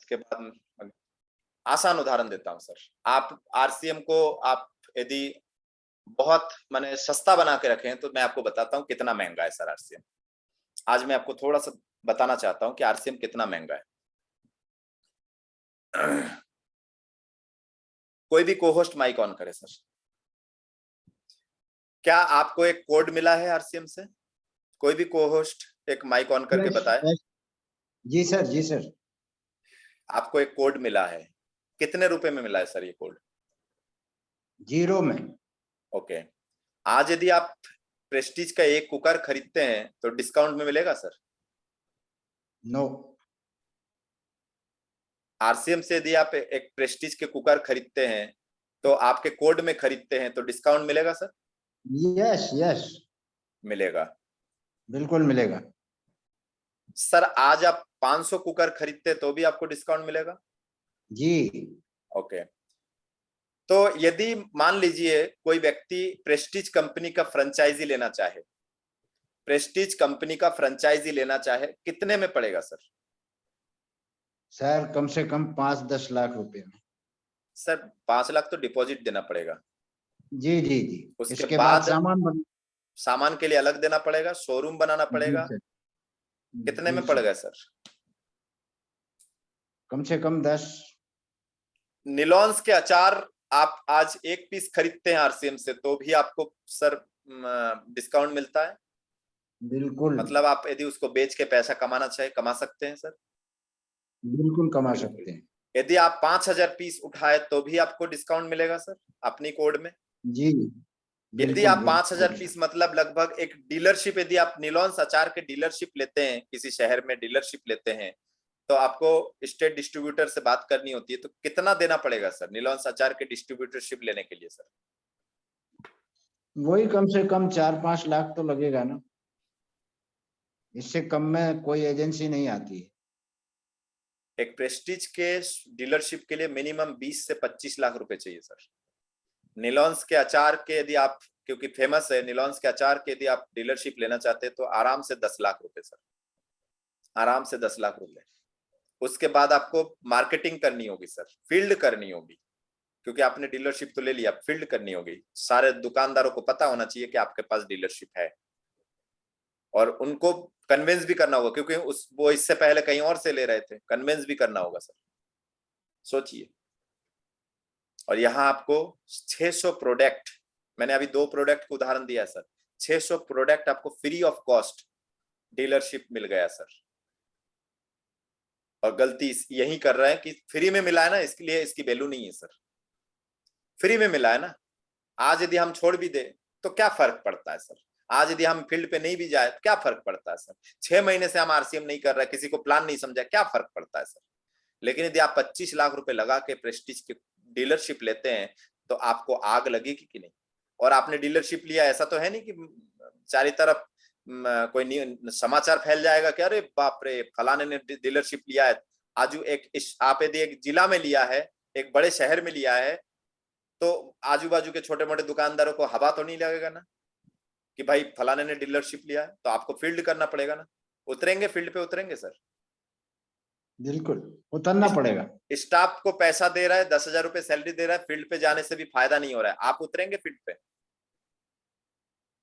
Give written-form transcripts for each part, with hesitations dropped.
उसके बाद आसान उदाहरण देता हूँ सर। आप आरसीएम को आप यदि बहुत माने सस्ता बना के रखें तो मैं आपको बताता हूँ कितना महंगा है सर आरसीएम। आज मैं आपको थोड़ा सा बताना चाहता हूँ कि आरसीएम कितना महंगा है। कोई भी को-होस्ट माइक ऑन करे सर। क्या आपको एक कोड मिला है आरसीएम से? कोई भी को-होस्ट एक माइक ऑन करके बताए। जी सर, जी सर। आपको एक कोड मिला है, कितने रुपए में मिला है सर ये कोड? 0 में। ओके। आज यदि आप प्रेस्टीज का एक कुकर खरीदते हैं तो डिस्काउंट में मिलेगा सर? नो। आरसीएम से यदि आप एक प्रेस्टीज के कुकर खरीदते हैं तो आपके कोड में खरीदते हैं तो डिस्काउंट मिलेगा सर? यस यस, मिलेगा। बिल्कुल मिलेगा। सर आज आप 500 कुकर खरीदते तो भी आपको डिस्काउंट मिलेगा? जी। ओके। तो यदि मान लीजिए कोई व्यक्ति प्रेस्टीज कंपनी का फ्रेंचाइजी लेना चाहे, प्रेस्टीज कंपनी का फ्रेंचाइजी लेना चाहे, कितने में पड़ेगा सर? सर कम से कम 5-10 लाख रुपए में। सर 5 लाख तो डिपॉजिट देना पड़ेगा। जी जी जी। उसके इसके बाद बाद सामान के लिए अलग देना पड़ेगा, शोरूम बनाना जी पड़ेगा। सर। कितने जी में पड़ सर, गए सर? कम से कम 10। निलॉन्स के अचार आप आज एक पीस खरीदते हैं आरसीएम से तो भी आपको सर डिस्काउंट मिलता है। बिल्कुल मतलब आप यदि उसको बेच के पैसा कमाना चाहे कमा सकते हैं सर। बिल्कुल कमा सकते हैं। यदि आप 5000 पीस उठाए तो भी आपको डिस्काउंट मिलेगा सर अपनी कोड में। जी यदि बिल्कुल आप 5000 बिल्कुल। पीस मतलब लगभग एक डीलरशिप, यदि आप निलॉन्स अचार के डीलरशिप लेते हैं, किसी शहर में डीलरशिप लेते हैं तो आपको स्टेट डिस्ट्रीब्यूटर से बात करनी होती है तो कितना देना पड़ेगा सर निलॉन्स अचार के डिस्ट्रीब्यूटरशिप लेने के लिए सर? वही कम से कम 4-5 लाख तो लगेगा ना, इससे कम में कोई एजेंसी नहीं आती है। एक प्रेस्टीज के डीलरशिप के लिए मिनिमम 20 से 25 लाख रुपए चाहिए सर। निलॉन्स के अचार के यदि आप, क्योंकि फेमस है निलॉन्स के अचार के, यदि आप डीलरशिप लेना चाहते हैं तो आराम से 10 लाख रुपए सर, आराम से 10 लाख रुपए। उसके बाद आपको मार्केटिंग करनी होगी सर, फील्ड करनी होगी, क्योंकि आपने डीलरशिप तो ले लिया, फील्ड करनी होगी। सारे दुकानदारों को पता होना चाहिए कि आपके पास डीलरशिप है और उनको कन्विंस भी करना होगा, क्योंकि वो इससे पहले कहीं और से ले रहे थे, कन्विंस भी करना होगा सर। सोचिए। और यहाँ आपको 600 प्रोडक्ट, मैंने अभी 2 प्रोडक्ट का उदाहरण दिया सर, 600 प्रोडक्ट आपको फ्री ऑफ कॉस्ट डीलरशिप मिल गया सर। और गलती यही कर रहे हैं कि फ्री में मिला है ना, इसके लिए इसकी वैल्यू नहीं है सर। फ्री में मिला है ना, आज यदि हम छोड़ भी दे तो क्या फर्क पड़ता है सर? आज यदि हम फील्ड पे नहीं भी जाए तो क्या फर्क पड़ता है सर? 6 महीने से हम आरसीएम नहीं कर रहे, किसी को प्लान नहीं समझा, क्या फर्क पड़ता है सर? लेकिन यदि आप 25 लाख रुपए लगा के प्रेस्टीज की डीलरशिप लेते हैं तो आपको आग लगेगी कि नहीं? और आपने डीलरशिप लिया, ऐसा तो है नहीं कि चारी तरफ कोई समाचार फैल जाएगा कि अरे बाप रे फलाने ने डीलरशिप लिया है। आज आप यदि एक जिला में लिया है, एक बड़े शहर में लिया है, तो आजू बाजू के छोटे मोटे दुकानदारों को हवा तो नहीं लगेगा ना कि भाई फलाने ने डीलरशिप लिया है, तो आपको फील्ड करना पड़ेगा ना। उतरेंगे, फील्ड पे उतरेंगे सर। बिल्कुल उतरना पड़ेगा। स्टाफ को पैसा दे रहा है, 10,000 रुपए सैलरी दे रहा है, फील्ड पे जाने से भी फायदा नहीं हो रहा है, आप उतरेंगे फील्ड पे?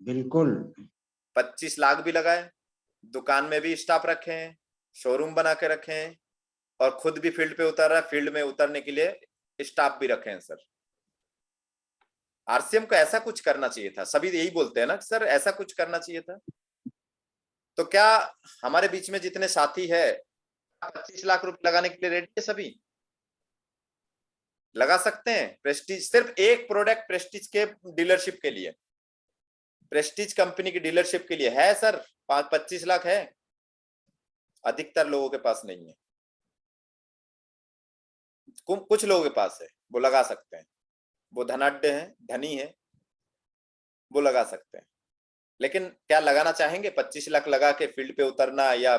बिल्कुल। 25 लाख भी लगाए, दुकान में भी स्टाफ रखे हैं, शोरूम बना के रखे हैं और खुद भी फील्ड पे उतर रहा है, फील्ड में उतरने के लिए स्टाफ भी रखे हैं सर। आरसीएम को ऐसा कुछ करना चाहिए था, सभी यही बोलते हैं ना सर ऐसा कुछ करना चाहिए था। तो क्या हमारे बीच में जितने साथी है 25 लाख रुपए लगाने के लिए रेडी है? सभी लगा सकते हैं प्रेस्टीज, सिर्फ एक प्रोडक्ट प्रेस्टीज के डीलरशिप के लिए, प्रेस्टीज कंपनी की डीलरशिप के लिए है सर 25 लाख है। अधिकतर लोगों के पास नहीं है, कुछ लोगों के पास है, वो लगा सकते हैं, वो धनाढ्य हैं, धनी है, वो लगा सकते हैं। लेकिन क्या लगाना चाहेंगे 25 लाख लगा के फील्ड पे उतरना या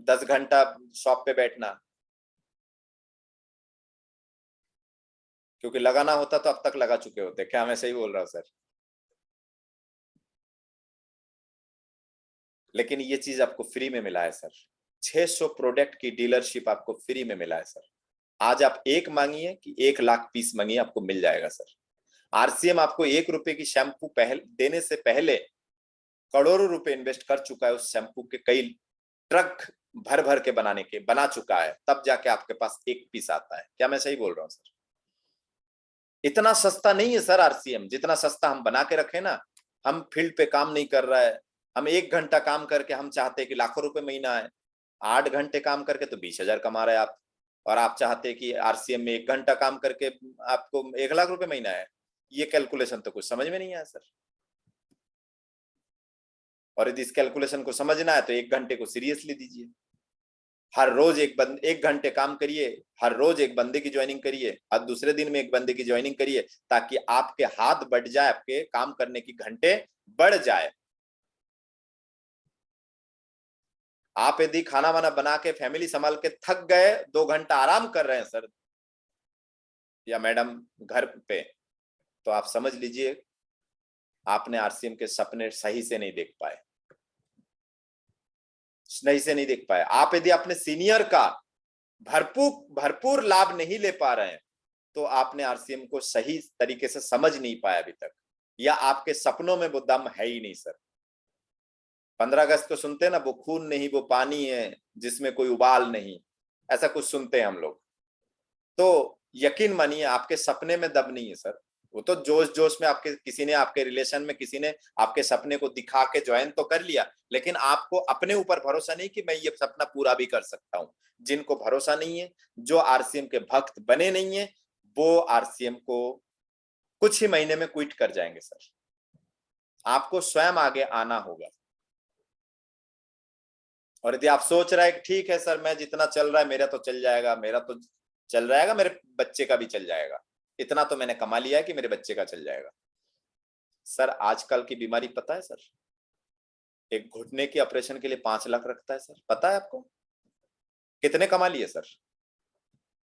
10 घंटा शॉप पे बैठना? क्योंकि लगाना होता तो अब तक लगा चुके होते। क्या मैं सही बोल रहा हूं सर? लेकिन ये चीज आपको फ्री में मिला है सर। 600 प्रोडक्ट की डीलरशिप आपको फ्री में मिला है सर। आज आप एक मांगिए कि 1 लाख पीस मांगिए, आपको मिल जाएगा सर। आरसीएम आपको 1 रुपए की शैम्पू देने से पहले करोड़ों रुपए इन्वेस्ट कर चुका है उस शैम्पू के, कई ट्रक भर भर के बना चुका है, तब जाके आपके पास एक पीस आता है। क्या मैं सही बोल रहा हूं सर? इतना सस्ता नहीं है सर आरसीएम, जितना सस्ता हम बना के रखे ना। हम फील्ड पे काम नहीं कर रहा है, हम 1 घंटा काम करके हम चाहते हैं कि लाखों रुपए महीना है। 8 घंटे काम करके तो 20,000 कमा रहे हैं आप, और आप चाहते हैं कि आरसीएम में 1 घंटा काम करके आपको 1 लाख रुपए महीना है। ये कैलकुलेशन तो कुछ समझ में नहीं आया सर। और यदि इस कैलकुलेशन को समझना है तो 1 घंटे को सीरियसली दीजिए। हर रोज 1 घंटे काम करिए, हर रोज एक बंदे की ज्वाइनिंग करिए, हर दूसरे दिन में एक बंदे की ज्वाइनिंग करिए, ताकि आपके हाथ बढ़ जाए, आपके काम करने की घंटे बढ़ जाए। आप यदि खाना वाना बना के फैमिली संभाल के थक गए, 2 घंटा आराम कर रहे हैं सर या मैडम घर पे, तो आप समझ लीजिए आपने आरसीएम के सपने सही से नहीं देख पाए, सही से नहीं देख पाए। आप यदि अपने सीनियर का भरपूर भरपूर लाभ नहीं ले पा रहे हैं, तो आपने आरसीएम को सही तरीके से समझ नहीं पाया अभी तक, या आपके सपनों में वो दम है ही नहीं सर। 15 अगस्त को सुनते हैं ना, वो खून नहीं वो पानी है जिसमें कोई उबाल नहीं, ऐसा कुछ सुनते हैं हम लोग। तो यकीन मानिए आपके सपने में दम नहीं है सर। वो तो जोश जोश में आपके किसी ने, आपके रिलेशन में किसी ने आपके सपने को दिखा के ज्वाइन तो कर लिया, लेकिन आपको अपने ऊपर भरोसा नहीं कि मैं ये सपना पूरा भी कर सकता हूं। जिनको भरोसा नहीं है, जो आरसीएम के भक्त बने नहीं है, वो आरसीएम को कुछ ही महीने में क्विट कर जाएंगे सर। आपको स्वयं आगे आना होगा। और यदि आप सोच रहे हैं ठीक है सर, मैं जितना चल रहा है मेरा तो चल जाएगा, मेरा तो चल जाएगा, मेरे बच्चे का भी चल जाएगा, इतना तो मैंने कमा लिया है कि मेरे बच्चे का चल जाएगा। सर आजकल की बीमारी पता है सर, एक घुटने की ऑपरेशन के लिए 5 लाख रखता है सर, पता है आपको? कितने कमा लिए सर?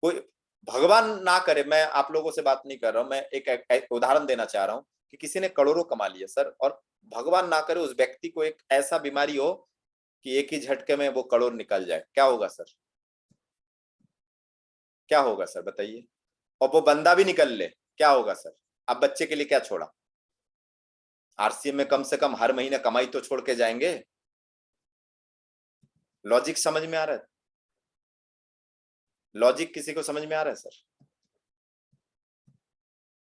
कोई भगवान ना करे, मैं आप लोगों से बात नहीं कर रहा हूं, मैं एक उदाहरण देना चाह रहा हूं कि किसी ने करोड़ों कमा लिए सर, और भगवान ना करे उस व्यक्ति को एक ऐसा बीमारी हो कि एक ही झटके में वो करोड़ निकल जाए, क्या होगा सर? क्या होगा सर बताइए? और वो बंदा भी निकल ले, क्या होगा सर? अब बच्चे के लिए क्या छोड़ा? आरसीएम में कम से कम हर महीने कमाई तो छोड़ के जाएंगे। लॉजिक समझ में आ रहा है? लॉजिक किसी को समझ में आ रहा है सर?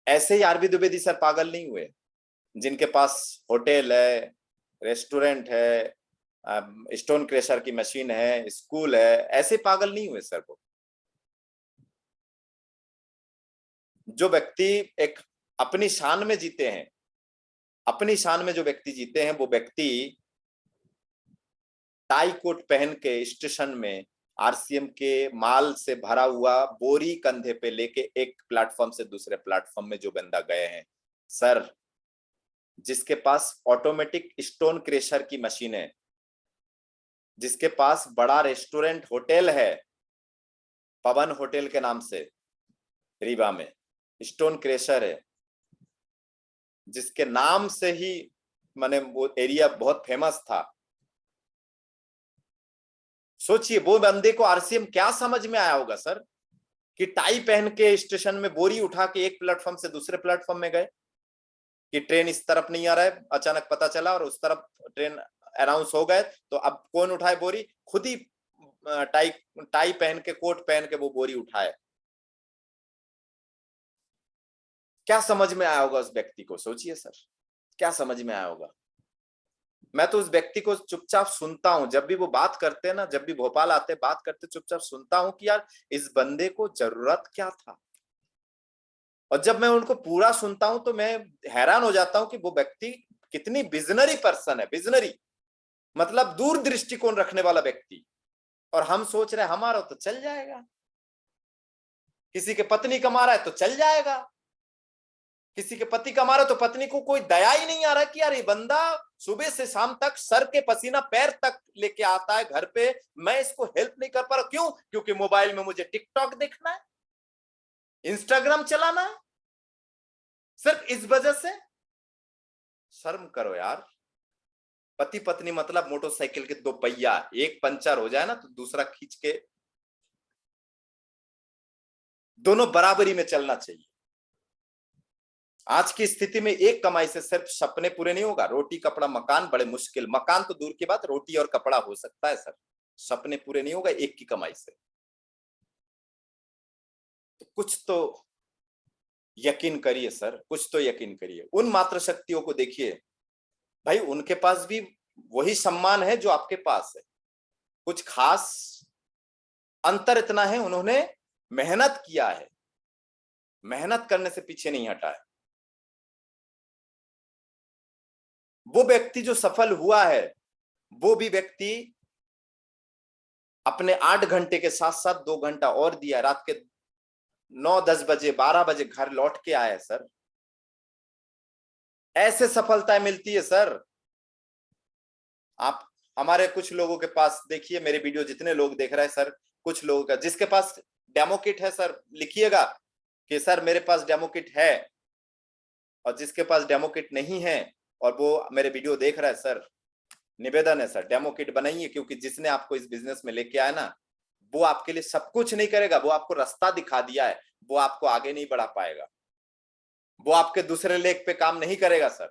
ऐसे ही आरबी द्विवेदी सर पागल नहीं हुए, जिनके पास होटल है, रेस्टोरेंट है, स्टोन क्रेशर की मशीन है, स्कूल है, ऐसे पागल नहीं हुए सर वो। जो व्यक्ति एक अपनी शान में जीते हैं, अपनी शान में जो व्यक्ति जीते हैं, वो व्यक्ति टाई कोट पहन के स्टेशन में आरसीएम के माल से भरा हुआ बोरी कंधे पे लेके एक प्लेटफॉर्म से दूसरे प्लेटफॉर्म में जो बंदा गए हैं सर, जिसके पास ऑटोमेटिक स्टोन क्रेशर की मशीन है, जिसके पास बड़ा रेस्टोरेंट होटल है पवन होटल के नाम से रीवा में, स्टोन क्रेशर है, जिसके नाम से ही माने वो एरिया बहुत फेमस था। सोचिए वो बंदे को आरसीएम क्या समझ में आया होगा सर, कि टाई पहन के स्टेशन में बोरी उठा के एक प्लेटफॉर्म से दूसरे प्लेटफॉर्म में गए, कि ट्रेन इस तरफ नहीं आ रहा है, अचानक पता चला और उस तरफ ट्रेन अनाउंस हो गए, तो अब कौन उठाए बोरी? खुद ही टाई टाई पहन के, कोट पहन के वो बोरी उठाए। क्या समझ में आया होगा उस व्यक्ति को? सोचिए सर, क्या समझ में आया होगा? मैं तो उस व्यक्ति को चुपचाप सुनता हूं, जब भी वो बात करते हैं ना, जब भी भोपाल आते बात करते, चुपचाप सुनता हूं कि यार इस बंदे को जरूरत क्या था। और जब मैं उनको पूरा सुनता हूं तो मैं हैरान हो जाता हूं कि वो व्यक्ति कितनी विजनरी पर्सन है। विजनरी मतलब दूर दृष्टिकोण रखने वाला व्यक्ति। और हम सोच रहे हैं हमारा तो चल जाएगा, किसी के पत्नी कमा रहा है तो चल जाएगा, किसी के पति कमा रहा है तो पत्नी को कोई दया ही नहीं आ रहा कि यार ये बंदा सुबह से शाम तक सर के पसीना पैर तक लेके आता है घर पे, मैं इसको हेल्प नहीं कर पा रहा। क्यों? क्योंकि मोबाइल में मुझे टिकटॉक देखना है, इंस्टाग्राम चलाना है, सिर्फ इस वजह से। शर्म करो यार, पति पत्नी मतलब मोटरसाइकिल के दो पहिया, एक पंचर हो जाए ना तो दूसरा खींच के, दोनों बराबरी में चलना चाहिए। आज की स्थिति में एक कमाई से सिर्फ सपने पूरे नहीं होगा। रोटी कपड़ा मकान बड़े मुश्किल, मकान तो दूर की बात, रोटी और कपड़ा हो सकता है सर, सपने पूरे नहीं होगा एक की कमाई से। तो कुछ तो यकीन करिए सर, कुछ तो यकीन करिए। उन मातृशक्तियों को देखिए भाई, उनके पास भी वही सम्मान है जो आपके पास है। कुछ खास अंतर इतना है, उन्होंने मेहनत किया है, मेहनत करने से पीछे नहीं हटा है। वो व्यक्ति जो सफल हुआ है, वो भी व्यक्ति अपने 8 घंटे के साथ साथ 2 घंटा और दिया, रात के 9-10 बजे 12 बजे घर लौट के आए सर। ऐसे सफलताएं मिलती है सर। आप हमारे कुछ लोगों के पास देखिए, मेरे वीडियो जितने लोग देख रहे हैं सर, कुछ लोगों का जिसके पास डेमो किट है सर, लिखिएगा कि सर मेरे पास डेमो किट है। और जिसके पास डेमो किट नहीं है और वो मेरे वीडियो देख रहा है सर, निवेदन है सर, डेमो किट बनाइए। क्योंकि जिसने आपको इस बिजनेस में लेके आया ना, वो आपके लिए सब कुछ नहीं करेगा, वो आपको रास्ता दिखा दिया है, वो आपको आगे नहीं बढ़ा पाएगा। वो आपके दूसरे लेग पे काम नहीं करेगा सर,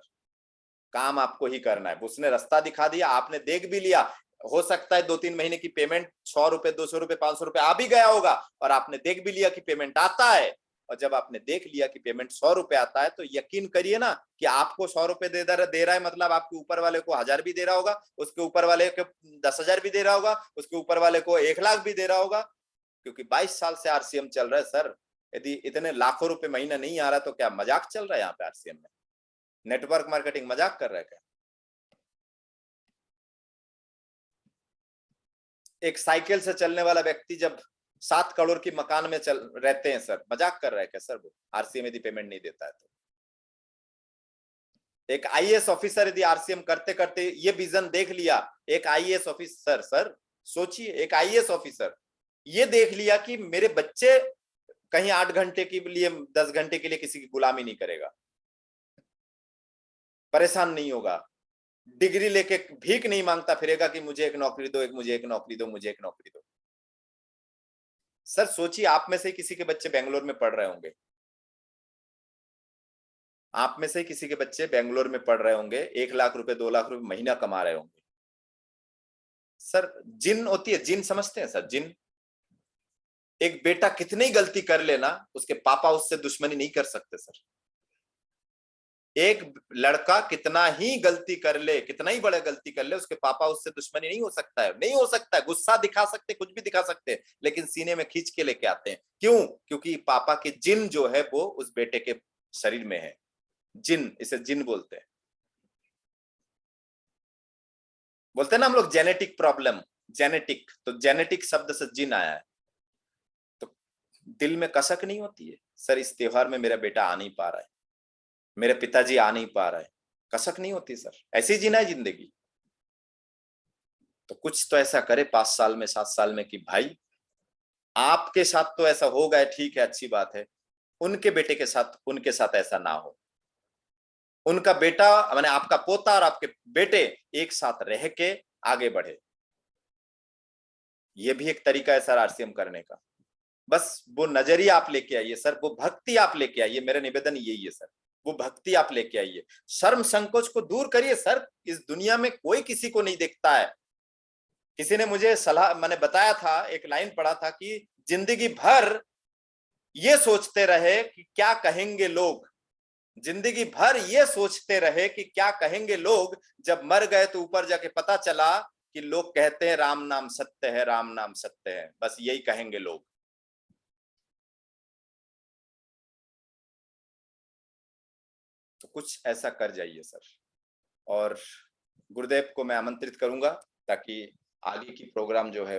काम आपको ही करना है। उसने रास्ता दिखा दिया, आपने देख भी लिया। हो सकता है 2-3 महीने की पेमेंट 100 रुपए 200 रुपए 500 रुपए आ भी गया होगा, और आपने देख भी लिया कि पेमेंट आता है। और जब आपने देख लिया कि पेमेंट 100 रुपए आता है, तो यकीन करिए ना कि आपको 100 रुपए दे रहा है, मतलब आपके ऊपर वाले को 1000 भी दे रहा होगा, उसके ऊपर वाले को 10,000 भी दे रहा होगा, उसके ऊपर वाले को 1 लाख भी दे रहा होगा। क्योंकि 22 साल से आरसीएम चल रहा है सर। यदि इतने लाखों रुपए महीना नहीं आ रहा तो क्या मजाक चल रहा है यहाँ पे आरसीएम में? नेटवर्क मार्केटिंग मजाक कर रहा है क्या? एक साइकिल से चलने वाला व्यक्ति जब 7 करोड़ की मकान में चल रहते हैं सर, मजाक कर रहा है क्या सर? वो आरसीएम यदि पेमेंट नहीं देता है तो। एक आईएएस ऑफिसर यदि आरसीएम करते करते ये विजन देख लिया, एक आईएएस ऑफिसर सर, सोचिए, एक आईएएस ऑफिसर ये देख लिया कि मेरे बच्चे कहीं 8 घंटे के लिए 10 घंटे के लिए किसी की गुलामी नहीं करेगा, परेशान नहीं होगा, डिग्री लेके भीख नहीं मांगता फिरेगा कि मुझे एक नौकरी दो, एक मुझे एक नौकरी दो, मुझे एक नौकरी दो। सर सोचिए, आप में से किसी के बच्चे बेंगलोर में पढ़ रहे होंगे, आप में से किसी के बच्चे बेंगलोर में पढ़ रहे होंगे, 1 लाख रुपए 2 लाख रुपए महीना कमा रहे होंगे। सर जिन होती है, जिन समझते हैं सर, जिन। एक बेटा कितनी ही गलती कर लेना, उसके पापा उससे दुश्मनी नहीं कर सकते सर। एक लड़का कितना ही गलती कर ले, कितना ही बड़ा गलती कर ले, उसके पापा उससे दुश्मनी नहीं हो सकता है, नहीं हो सकता है। गुस्सा दिखा सकते, कुछ भी दिखा सकते, लेकिन सीने में खींच के लेके आते हैं। क्यों? क्योंकि पापा के जिन जो है वो उस बेटे के शरीर में है। जिन, इसे जिन बोलते हैं। बोलते हैं ना हम लोग जेनेटिक प्रॉब्लम, जेनेटिक, तो जेनेटिक शब्द से जिन आया है। तो दिल में कसक नहीं होती है सर, इस त्योहार में मेरा बेटा आ नहीं पा रहा है, मेरे पिताजी आ नहीं पा रहे, कसक नहीं होती सर? ऐसे ही जीना है जिंदगी। तो कुछ तो ऐसा करे 5 साल में 7 साल में कि भाई आपके साथ तो ऐसा हो गया, ठीक है, अच्छी बात है, उनके बेटे के साथ, उनके साथ ऐसा ना हो। उनका बेटा माने आपका पोता और आपके बेटे एक साथ रह के आगे बढ़े। ये भी एक तरीका है सर आरसीएम करने का। बस वो नजरिया आप लेके आइए सर, वो भक्ति आप लेके आइए, मेरा निवेदन यही है सर। वो भक्ति आप लेके आइए, शर्म संकोच को दूर करिए सर। इस दुनिया में कोई किसी को नहीं देखता है। किसी ने मुझे सलाह, मैंने बताया था, एक लाइन पढ़ा था कि जिंदगी भर ये सोचते रहे कि क्या कहेंगे लोग, जिंदगी भर ये सोचते रहे कि क्या कहेंगे लोग, जब मर गए तो ऊपर जाके पता चला कि लोग कहते हैं राम नाम सत्य है, राम नाम सत्य है, बस यही कहेंगे लोग। तो कुछ ऐसा कर जाइए सर। और गुरुदेव को मैं आमंत्रित करूंगा ताकि आगे की प्रोग्राम जो है